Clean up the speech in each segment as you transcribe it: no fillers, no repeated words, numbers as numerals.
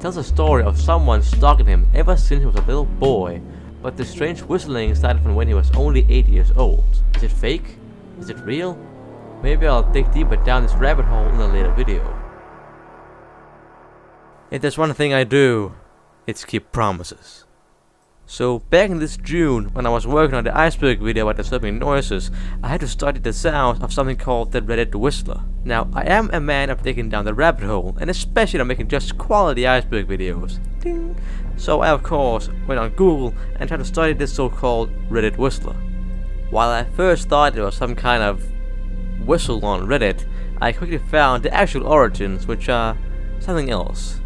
tells a story of someone stalking him ever since he was a little boy, but the strange whistling started from when he was only 8 years old. Is it fake? Is it real? Maybe I'll dig deeper down this rabbit hole in a later video. If there's one thing I do, it's keep promises. So back in this June, when I was working on the iceberg video about disturbing noises, I had to study the sounds of something called the Reddit whistler. Now, I am a man of digging down the rabbit hole, and especially on making just quality iceberg videos. Ding. So I of course went on Google and tried to study this so-called Reddit whistler. While I first thought it was some kind of whistle on Reddit, I quickly found the actual origins, which are something else.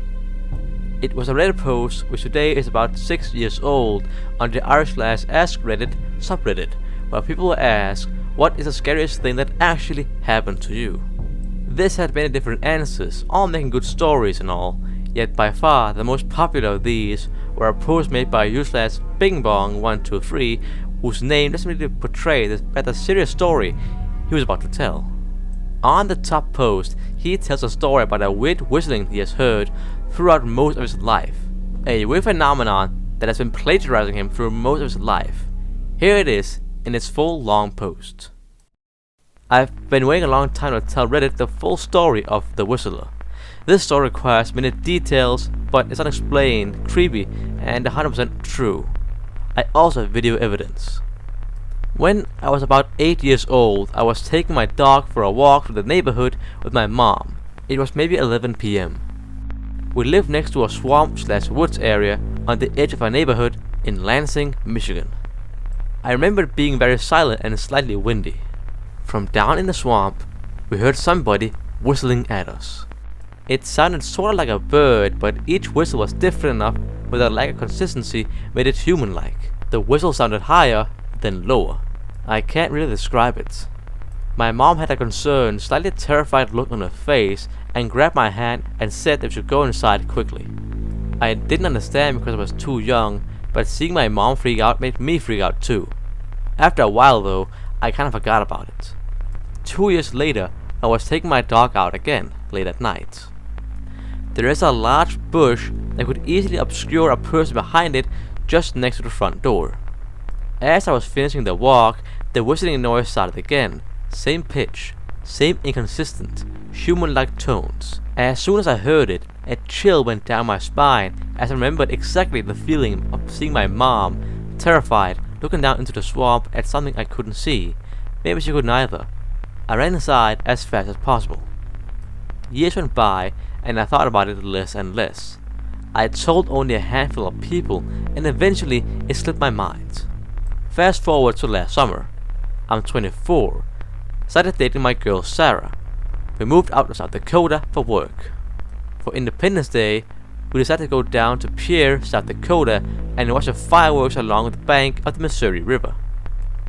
It was a Reddit post which today is about 6 years old on the r/Ask Reddit subreddit, where people were asked, what is the scariest thing that actually happened to you? This had many different answers, all making good stories and all, yet by far the most popular of these were a post made by u/bingbong123, whose name doesn't really portray the rather serious story he was about to tell. On the top post, he tells a story about a weird whistling he has heard throughout most of his life. A weird phenomenon that has been plagiarizing him through most of his life. Here it is in its full long post. I've been waiting a long time to tell Reddit the full story of the whistler. This story requires many details, but it's unexplained, creepy, and 100% true. I also have video evidence. When I was about 8 years old, I was taking my dog for a walk through the neighborhood with my mom. It was maybe 11 p.m. We lived next to a swamp/woods area on the edge of our neighborhood in Lansing, Michigan. I remember it being very silent and slightly windy. From down in the swamp, we heard somebody whistling at us. It sounded sort of like a bird, but each whistle was different enough where the lack of consistency made it human-like. The whistle sounded higher, then lower. I can't really describe it. My mom had a concerned, slightly terrified look on her face and grabbed my hand and said that we should go inside quickly. I didn't understand because I was too young, but seeing my mom freak out made me freak out too. After a while though, I kind of forgot about it. 2 years later, I was taking my dog out again, late at night. There is a large bush that could easily obscure a person behind it just next to the front door. As I was finishing the walk, the whistling noise started again. Same pitch, same inconsistent, human-like tones. As soon as I heard it, a chill went down my spine as I remembered exactly the feeling of seeing my mom, terrified, looking down into the swamp at something I couldn't see. Maybe she could neither. I ran inside as fast as possible. Years went by and I thought about it less and less. I told only a handful of people and eventually it slipped my mind. Fast forward to last summer. I'm 24. Started dating my girl Sarah. We moved out to South Dakota for work. For Independence Day, we decided to go down to Pierre, South Dakota and watch the fireworks along the bank of the Missouri River.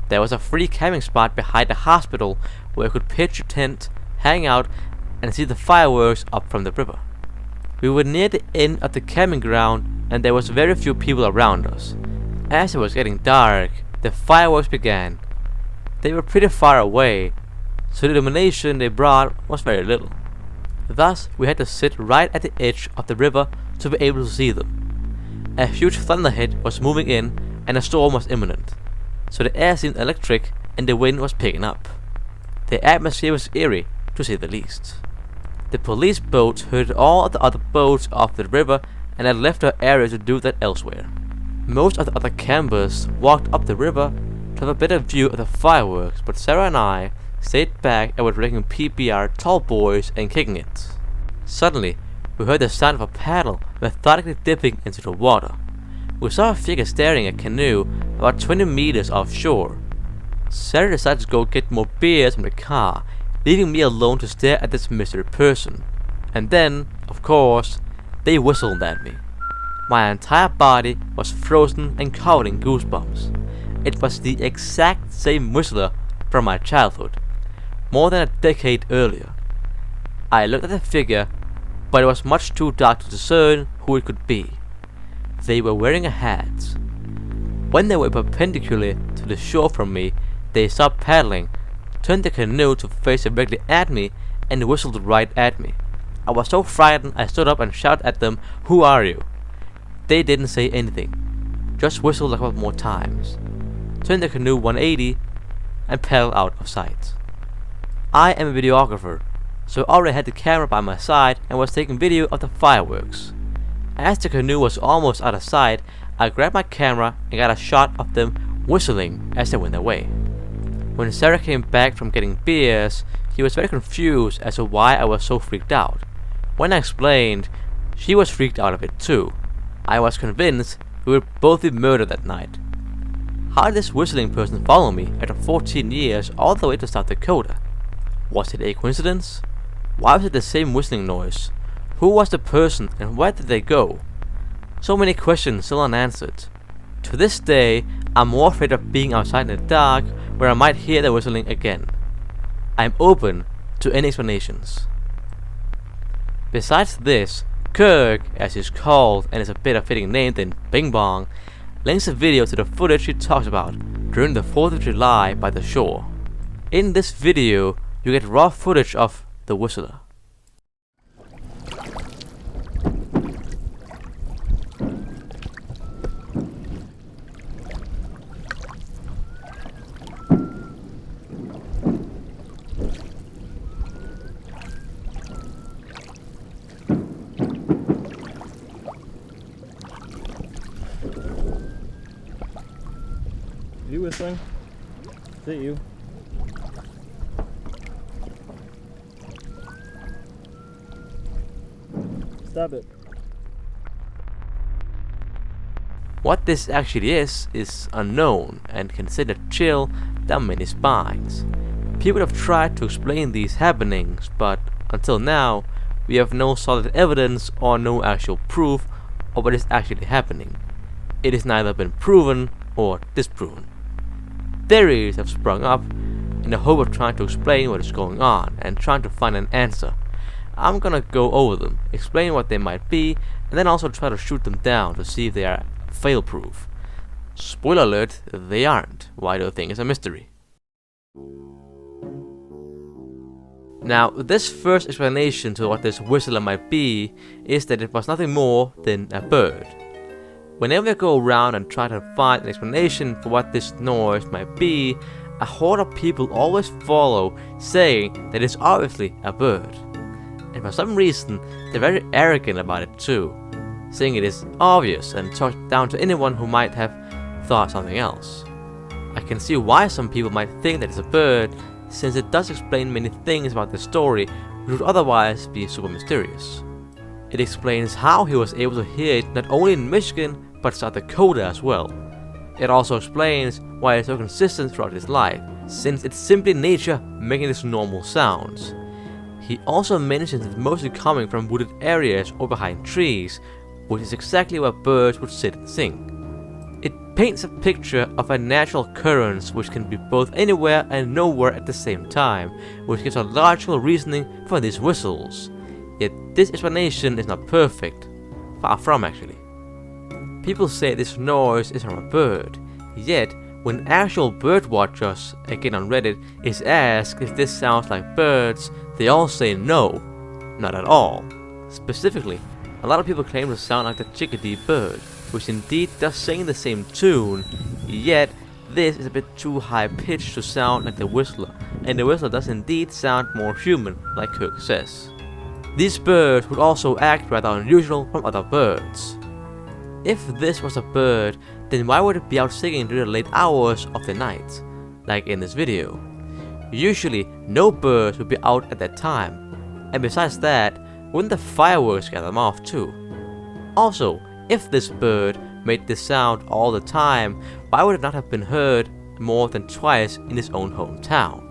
There was a free camping spot behind the hospital where you could pitch your tent, hang out, and see the fireworks up from the river. We were near the end of the camping ground and there was very few people around us. As it was getting dark, the fireworks began. They were pretty far away, so the illumination they brought was very little. Thus, we had to sit right at the edge of the river to be able to see them. A huge thunderhead was moving in and a storm was imminent, so the air seemed electric and the wind was picking up. The atmosphere was eerie, to say the least. The police boats herded all of the other boats off the river and had left our area to do that elsewhere. Most of the other campers walked up the river to have a better view of the fireworks, but Sarah and I stayed back and were drinking PBR tall boys and kicking it. Suddenly, we heard the sound of a paddle methodically dipping into the water. We saw a figure staring at a canoe about 20 meters offshore. Sarah decided to go get more beers from the car, leaving me alone to stare at this mystery person. And then, of course, they whistled at me. My entire body was frozen and covered in goosebumps. It was the exact same whistler from my childhood, more than a decade earlier. I looked at the figure, but it was much too dark to discern who it could be. They were wearing a hat. When they were perpendicular to the shore from me, they stopped paddling, turned the canoe to face directly at me, and whistled right at me. I was so frightened I stood up and shouted at them, "Who are you?" They didn't say anything, just whistled a couple more times, turned the canoe 180, and paddled out of sight. I am a videographer, so I already had the camera by my side and was taking video of the fireworks. As the canoe was almost out of sight, I grabbed my camera and got a shot of them whistling as they went away. When Sarah came back from getting beers, she was very confused as to why I was so freaked out. When I explained, she was freaked out of it too. I was convinced we would both be murdered that night. How did this whistling person follow me after 14 years all the way to South Dakota? Was it a coincidence? Why was it the same whistling noise? Who was the person and where did they go? So many questions still unanswered. To this day, I'm more afraid of being outside in the dark where I might hear the whistling again. I'm open to any explanations. Besides this, Kirk, as he's called and is a better fitting name than Bing Bong, links a video to the footage he talks about during the 4th of July by the shore. In this video, you get raw footage of the whistler. You whistling? Is it you? Stop it. What this actually is unknown and considered chill down many spines. People have tried to explain these happenings, but until now, we have no solid evidence or no actual proof of what is actually happening. It has neither been proven or disproven. Theories have sprung up in the hope of trying to explain what is going on and trying to find an answer. I'm gonna go over them, explain what they might be, and then also try to shoot them down to see if they are fail-proof. Spoiler alert, they aren't. Why do you think it's a mystery? Now, this first explanation to what this whistler might be is that it was nothing more than a bird. Whenever I go around and try to find an explanation for what this noise might be, a horde of people always follow, saying that it's obviously a bird. And for some reason, they're very arrogant about it too, saying it is obvious and talk down to anyone who might have thought something else. I can see why some people might think that it's a bird, since it does explain many things about the story which would otherwise be super mysterious. It explains how he was able to hear it not only in Michigan, but South Dakota as well. It also explains why it's so consistent throughout his life, since it's simply nature making these normal sounds. He also mentions it's mostly coming from wooded areas or behind trees, which is exactly where birds would sit and sing. It paints a picture of a natural occurrence which can be both anywhere and nowhere at the same time, which gives a logical reasoning for these whistles. Yet this explanation is not perfect. Far from, actually. People say this noise is from a bird, yet when actual bird watchers, again on Reddit, is asked if this sounds like birds, they all say no, not at all. Specifically, a lot of people claim to sound like the chickadee bird, which indeed does sing the same tune, yet this is a bit too high pitched to sound like the whistler, and the whistler does indeed sound more human, like Kirk says. These birds would also act rather unusual from other birds. If this was a bird, then why would it be out singing during the late hours of the night, like in this video? Usually, no birds would be out at that time, and besides that, wouldn't the fireworks scare them off too? Also, if this bird made this sound all the time, why would it not have been heard more than twice in his own hometown?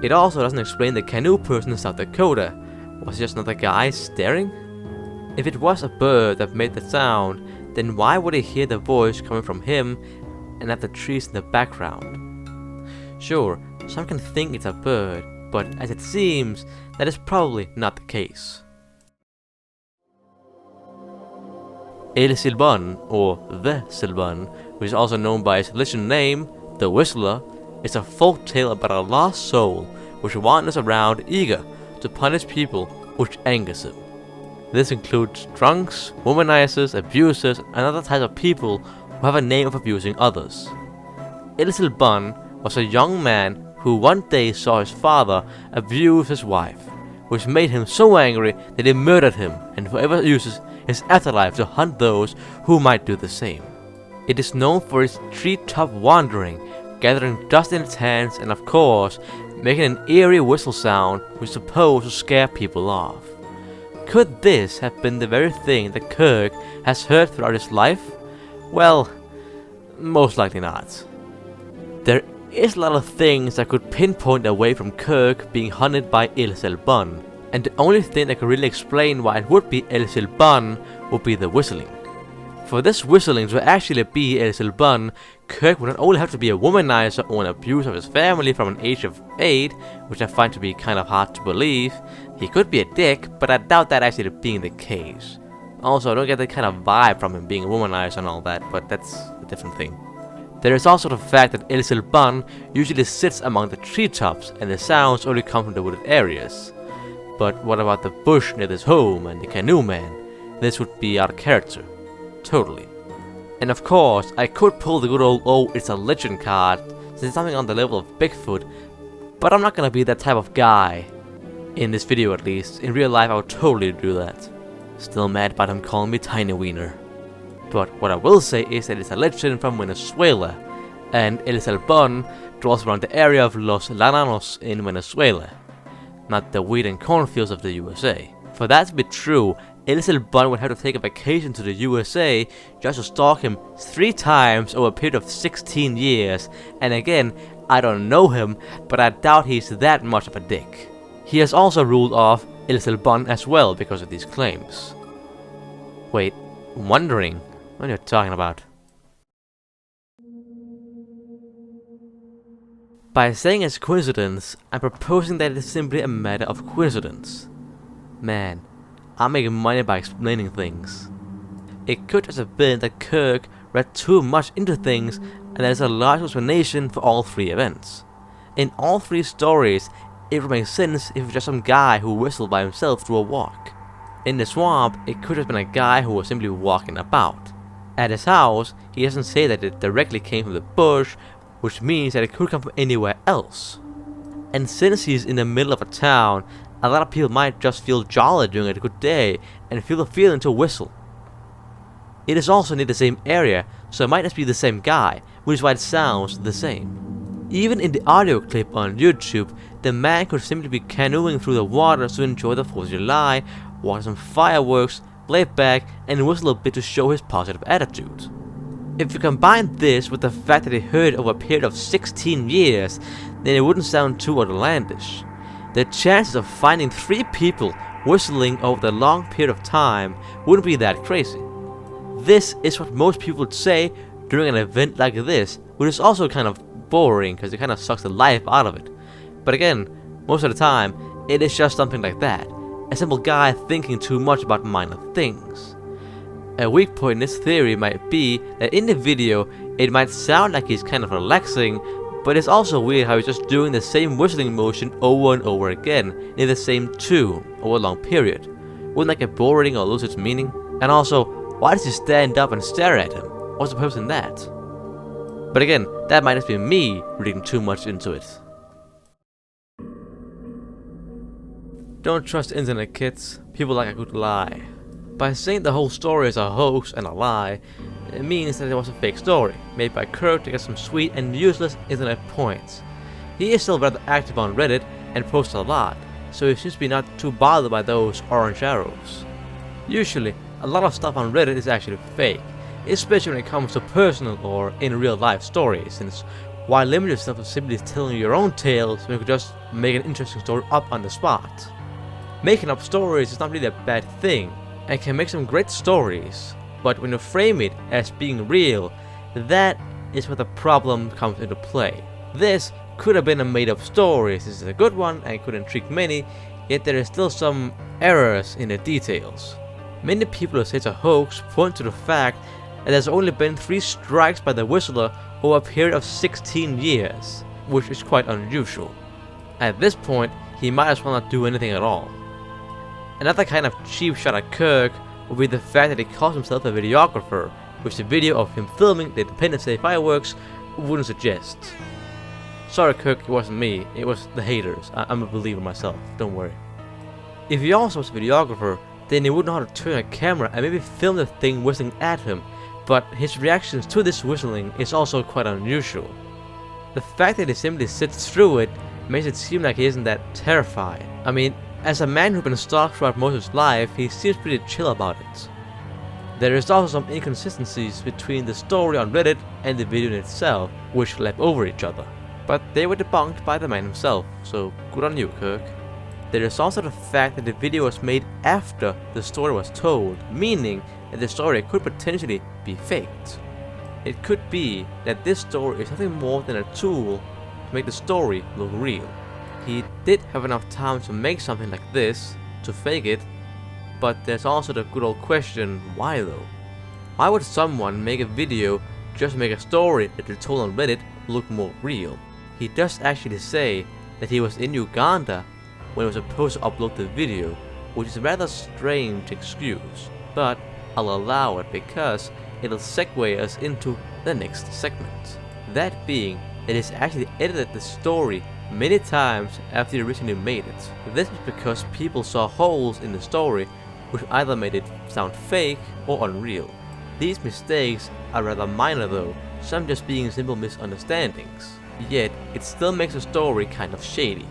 It also doesn't explain the canoe person in South Dakota. Was it just another guy staring? If it was a bird that made the sound, then why would he hear the voice coming from him and have the trees in the background? Sure, some can think it's a bird, but as it seems, that is probably not the case. El Silban, or The Silban, which is also known by its Latin name, The Whistler, is a folk tale about a lost soul which wanders around eager to punish people which angers him. This includes drunks, womanizers, abusers, and other types of people who have a name of abusing others. Illicit Bun was a young man who one day saw his father abuse his wife, which made him so angry that he murdered him and forever uses his afterlife to hunt those who might do the same. It is known for its treetop wandering, gathering dust in its hands, and of course, making an eerie whistle sound which is supposed to scare people off. Could this have been the very thing that Kirk has heard throughout his life? Well, most likely not. There is a lot of things that could pinpoint away from Kirk being hunted by Illicit Bun, and the only thing that could really explain why it would be Illicit Bun would be the whistling. For this whistling to actually be Illicit Bun, Kirk would not only have to be a womanizer or an abuser of his family from an age of 8, which I find to be kind of hard to believe. He could be a dick, but I doubt that actually being the case. Also, I don't get that kind of vibe from him being a womanizer and all that, but that's a different thing. There is also the fact that Illicit Bun usually sits among the treetops and the sounds only come from the wooded areas. But what about the bush near his home and the canoe man? This would be out of character. Totally. And of course, I could pull the good old "oh, it's a legend" card, since it's something on the level of Bigfoot, but I'm not gonna be that type of guy. In this video at least. In real life I would totally do that. Still mad about him calling me Tiny Wiener. But what I will say is that it's a legend from Venezuela, and Illicit Bun draws around the area of Los Llanos in Venezuela, not the wheat and cornfields of the USA. For that to be true, Illicit Bun would have to take a vacation to the USA just to stalk him 3 times over a period of 16 years, and again, I don't know him, but I doubt he's that much of a dick. He has also ruled off Illicit Bun as well because of these claims. Wait, wondering what you're talking about. By saying it's coincidence, I'm proposing that it is simply a matter of coincidence. Man, I'm making money by explaining things. It could just have been that Kirk read too much into things and there's a large explanation for all 3 events. In all 3 stories, it would make sense if it was just some guy who whistled by himself through a walk. In the swamp, it could have been a guy who was simply walking about. At his house, he doesn't say that it directly came from the bush, which means that it could come from anywhere else. And since he's in the middle of a town, a lot of people might just feel jolly during a good day and feel the feeling to whistle. It is also near the same area, so it might just be the same guy, which is why it sounds the same. Even in the audio clip on YouTube, the man could simply be canoeing through the water to enjoy the 4th of July, watch some fireworks, lay back, and whistle a bit to show his positive attitude. If you combine this with the fact that he heard it over a period of 16 years, then it wouldn't sound too outlandish. The chances of finding 3 people whistling over the long period of time wouldn't be that crazy. This is what most people would say during an event like this, which is also kind of boring because it kind of sucks the life out of it. But again, most of the time, it is just something like that. A simple guy thinking too much about minor things. A weak point in this theory might be that in the video, it might sound like he's kind of relaxing, but it's also weird how he's just doing the same whistling motion over and over again in the same tune over a long period. Wouldn't that get boring or lose its meaning? And also, why does he stand up and stare at him? What's the purpose in that? But again, that might just be me reading too much into it. Don't trust the internet, kids. People like a good lie. By saying the whole story is a hoax and a lie, it means that it was a fake story, made by Kirk to get some sweet and useless internet points. He is still rather active on Reddit and posts a lot, so he seems to be not too bothered by those orange arrows. Usually, a lot of stuff on Reddit is actually fake, especially when it comes to personal or in real life stories, since why limit yourself to simply telling your own tales when you could just make an interesting story up on the spot? Making up stories is not really a bad thing, and can make some great stories, but when you frame it as being real, that is where the problem comes into play. This could have been a made up story. This is a good one and could intrigue many, yet there is still some errors in the details. Many people who say it's a hoax point to the fact that there's only been 3 strikes by the whistler over a period of 16 years, which is quite unusual. At this point, he might as well not do anything at all. Another kind of cheap shot at Kirk would be the fact that he calls himself a videographer, which the video of him filming the Independence Day fireworks wouldn't suggest. Sorry Kirk, it wasn't me, it was the haters. I'm a believer myself, don't worry. If he also was a videographer, then he would know how to turn a camera and maybe film the thing whistling at him, but his reactions to this whistling is also quite unusual. The fact that he simply sits through it makes it seem like he isn't that terrified. I mean, as a man who's been stalked throughout most of his life, he seems pretty chill about it. There is also some inconsistencies between the story on Reddit and the video in itself, which lap over each other. But they were debunked by the man himself, so good on you, Kirk. There is also the fact that the video was made after the story was told, meaning that the story could potentially be faked. It could be that this story is nothing more than a tool to make the story look real. He did have enough time to make something like this, to fake it, but there's also the good old question, why though? Why would someone make a video just to make a story that they told on Reddit look more real? He does actually say that he was in Uganda when he was supposed to upload the video, which is a rather strange excuse, but I'll allow it because it'll segue us into the next segment. That being that he's actually edited the story many times after he originally made it. This was because people saw holes in the story which either made it sound fake or unreal. These mistakes are rather minor though, some just being simple misunderstandings. Yet, it still makes the story kind of shady.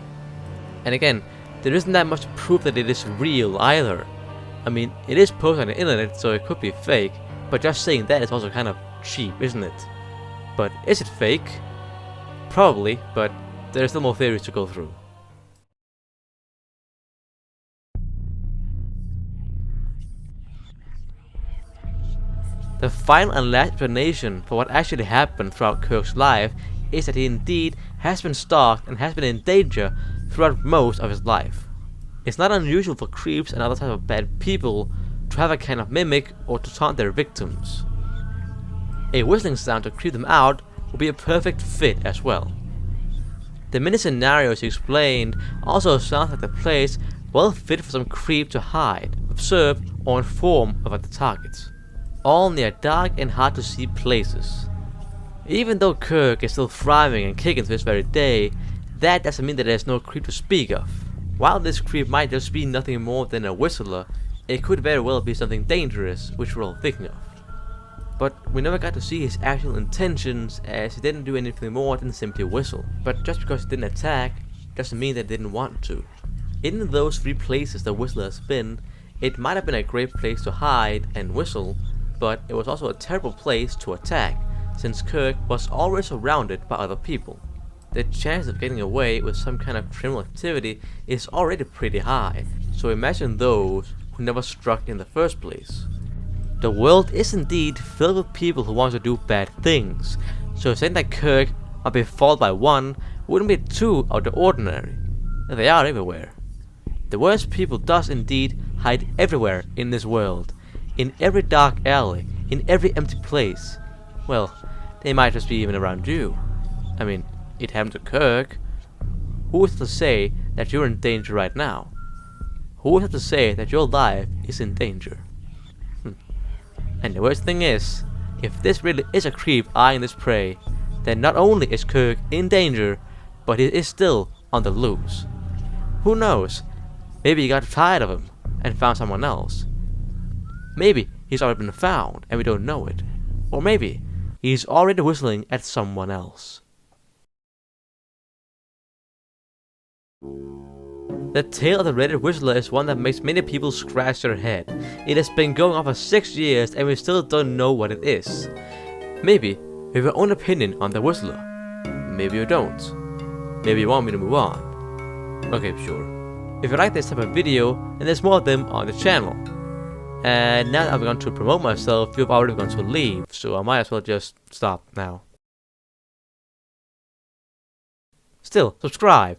And again, there isn't that much proof that it is real either. I mean, it is posted on the internet, so it could be fake, but just saying that is also kind of cheap, isn't it? But is it fake? Probably, but there are still more theories to go through. The final and last explanation for what actually happened throughout Kirk's life is that he indeed has been stalked and has been in danger throughout most of his life. It's not unusual for creeps and other types of bad people to have a kind of mimic or to taunt their victims. A whistling sound to creep them out would be a perfect fit as well. The many scenarios he explained also sounds like the place well fit for some creep to hide, observe, or inform about the target. All near dark and hard to see places. Even though Kirk is still thriving and kicking to this very day, that doesn't mean that there's no creep to speak of. While this creep might just be nothing more than a whistler, it could very well be something dangerous, which we're all thinking of. But we never got to see his actual intentions, as he didn't do anything more than simply whistle. But just because he didn't attack, doesn't mean that he didn't want to. In those three places the whistler has been, it might have been a great place to hide and whistle, but it was also a terrible place to attack, since Kirk was always surrounded by other people. The chance of getting away with some kind of criminal activity is already pretty high, so imagine those who never struck in the first place. The world is indeed filled with people who want to do bad things, so saying that Kirk might be followed by one wouldn't be too out of the ordinary. They are everywhere. The worst people does indeed hide everywhere in this world, in every dark alley, in every empty place. Well, they might just be even around you. I mean, it happened to Kirk. Who is to say that you're in danger right now? Who is to say that your life is in danger? And the worst thing is, if this really is a creep eyeing this prey, then not only is Kirk in danger, but he is still on the loose. Who knows? Maybe he got tired of him and found someone else. Maybe he's already been found and we don't know it. Or maybe he's already whistling at someone else. The tale of the Reddit whistler is one that makes many people scratch their head. It has been going on for 6 years and we still don't know what it is. Maybe you have your own opinion on the whistler. Maybe you don't. Maybe you want me to move on. Okay, sure. If you like this type of video, then there's more of them on the channel. And now that I'm going to promote myself, you've already gone to leave, so I might as well just stop now. Still, subscribe.